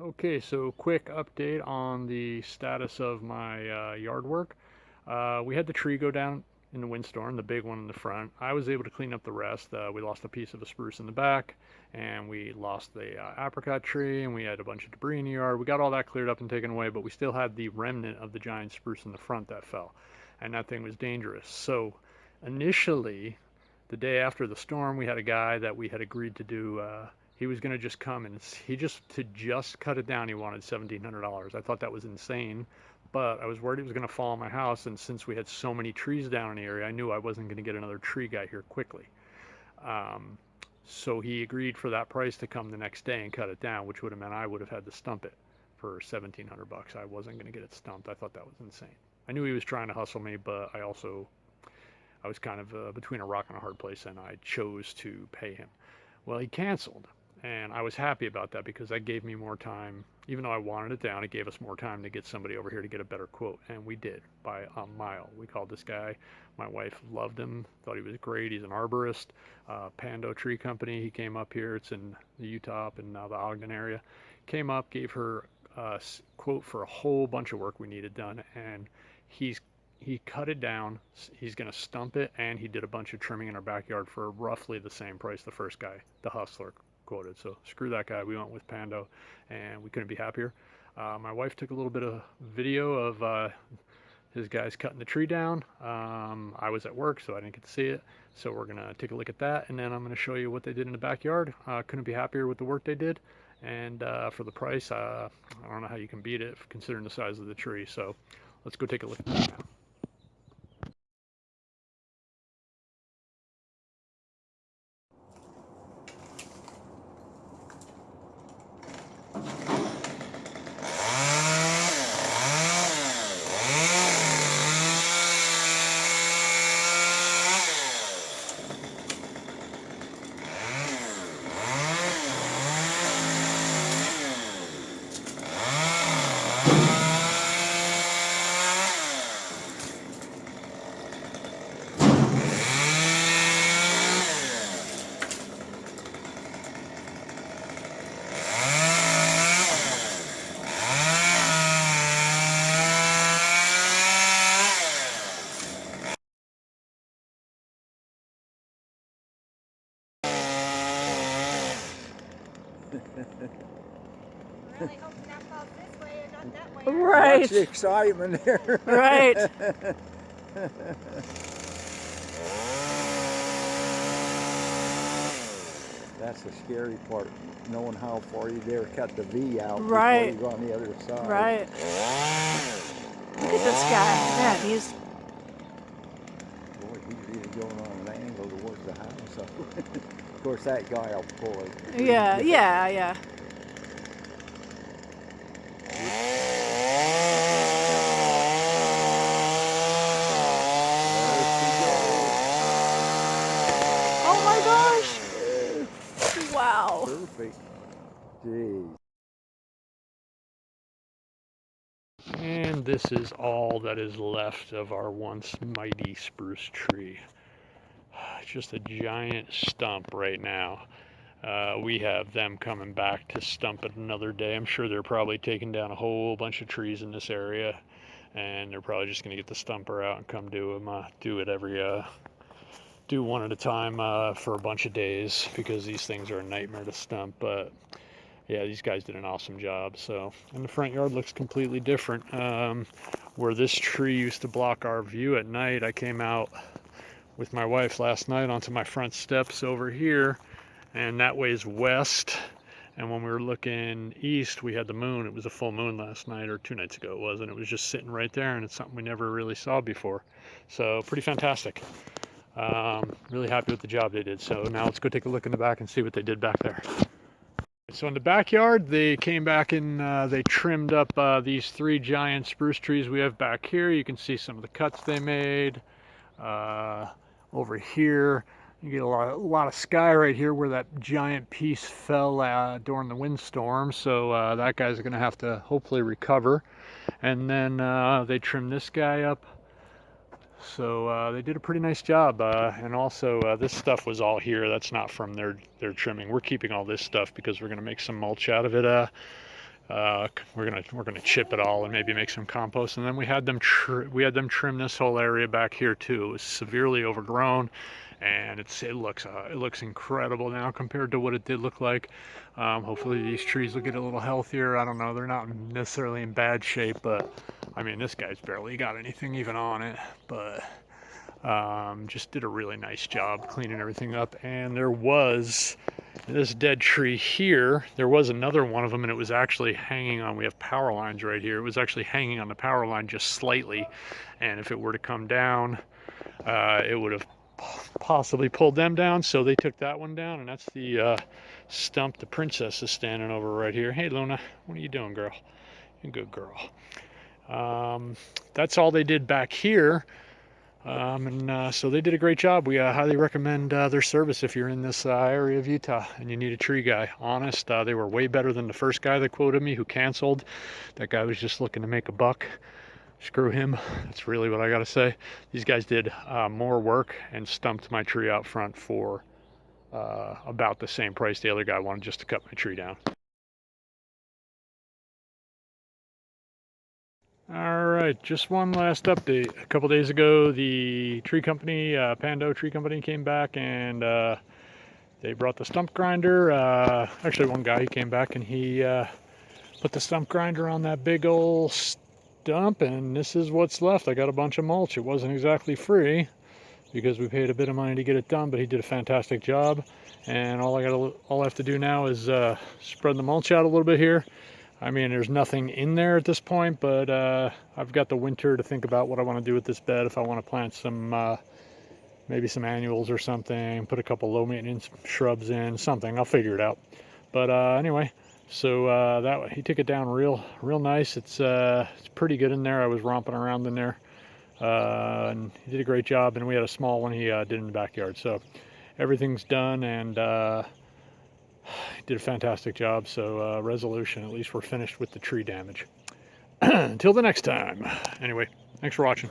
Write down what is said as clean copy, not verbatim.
Okay, so quick update on the status of my yard work. We had the tree go down in the windstorm, the big one in the front. I was able to clean up the rest. We lost a piece of a spruce in the back, and we lost the apricot tree, and we had a bunch of debris in the yard. We got all that cleared up and taken away, but we still had the remnant of the giant spruce in the front that fell, and that thing was dangerous. So initially, the day after the storm, we had a guy that we had agreed to do. He was going to just come and just cut it down. He wanted $1,700. I thought that was insane, but I was worried it was going to fall on my house. And since we had so many trees down in the area, I knew I wasn't going to get another tree guy here quickly. Um, so he agreed for that price to come the next day and cut it down, which would have meant I would have had to stump it for 1,700 bucks. I wasn't going to get it stumped. I thought that was insane. I knew he was trying to hustle me, but I was kind of between a rock and a hard place, and I chose to pay him. Well, he canceled, and I was happy about that because that gave me more time. Even though I wanted it down, it gave us more time to get somebody over here to get a better quote, and we did by a mile. We called this guy. My wife loved him, thought he was great. He's an arborist, Pando Tree Company. He came up here. It's in the Utah up in the Ogden area. Came up, gave her a quote for a whole bunch of work we needed done, and he's he cut it down. He's going to stump it, and he did a bunch of trimming in our backyard for roughly the same price the first guy, the hustler, quoted. So screw that guy. We went with Pando, and we couldn't be happier. My wife took a little bit of video of his guys cutting the tree down. I was at work, so I didn't get to see it. So we're going to take a look at that, and then I'm going to show you what they did in the backyard. Couldn't be happier with the work they did. And for the price, I don't know how you can beat it considering the size of the tree. So let's go take a look at that. Really hope that falls this way and not that way. Right. Watch the excitement there. Right. That's the scary part, knowing how far you dare cut the V out Right. before you go on the other side. Right. Look at this guy. Man, he's Boy, he's really going on an angle towards the house. So of course, that guy will pull it. yeah. Oh my gosh. Wow. Perfect. Jeez. And this is all that is left of our once mighty spruce tree. It's just a giant stump right now. We have them coming back to stump it another day. I'm sure they're probably taking down a whole bunch of trees in this area, and they're probably just going to get the stumper out and come do them. Do one at a time for a bunch of days because these things are a nightmare to stump. But yeah, these guys did an awesome job. So, and the front yard looks completely different. Where this tree used to block our view at night, I came out with my wife last night onto my front steps over here, and that way is west. And when we were looking east, we had the moon. It was a full moon last night, or 2 nights ago it was, and it was just sitting right there, and it's something we never really saw before. So pretty fantastic. Really happy with the job they did. So now let's go take a look in the back and see what they did back there. So in the backyard, they came back and they trimmed up these 3 giant spruce trees we have back here. You can see some of the cuts they made. Over here, you get a lot of sky right here where that giant piece fell during the windstorm. So that guy's going to have to hopefully recover. And then they trimmed this guy up. So they did a pretty nice job. And also this stuff was all here. That's not from their trimming. We're keeping all this stuff because we're going to make some mulch out of it We're gonna chip it all and maybe make some compost. And then we had them trim this whole area back here too. It was severely overgrown, and it looks incredible now compared to what it did look like. Hopefully these trees will get a little healthier. I don't know, they're not necessarily in bad shape, but I mean, this guy's barely got anything even on it, but just did a really nice job cleaning everything up. And there was this dead tree here, there was another one of them, and it was actually hanging on, we have power lines right here, it was actually hanging on the power line just slightly, and if it were to come down, it would have possibly pulled them down. So they took that one down, and that's the stump the princess is standing over right here. Hey Luna, what are you doing, girl? You're a good girl. That's all they did back here. So they did a great job. We highly recommend their service if you're in this area of Utah and you need a tree guy. Honest, they were way better than the first guy that quoted me who canceled. That guy was just looking to make a buck. Screw him. That's really what I gotta say. These guys did more work and stumped my tree out front for about the same price the other guy wanted just to cut my tree down. All right, just one last update. A couple days ago, the tree company, Pando Tree Company, came back and they brought the stump grinder. Actually, one guy, he came back and he put the stump grinder on that big old stump, and this is what's left. I got a bunch of mulch. It wasn't exactly free because we paid a bit of money to get it done, but he did a fantastic job. And all I have to do now is spread the mulch out a little bit here. I mean, there's nothing in there at this point, but I've got the winter to think about what I want to do with this bed. If I want to plant some, maybe some annuals or something, put a couple low maintenance shrubs in, something. I'll figure it out. But anyway, so that he took it down real nice. It's pretty good in there. I was romping around in there, and he did a great job. And we had a small one he did in the backyard. So everything's done, and did a fantastic job. So resolution, at least we're finished with the tree damage. Until the next time. Anyway, thanks for watching.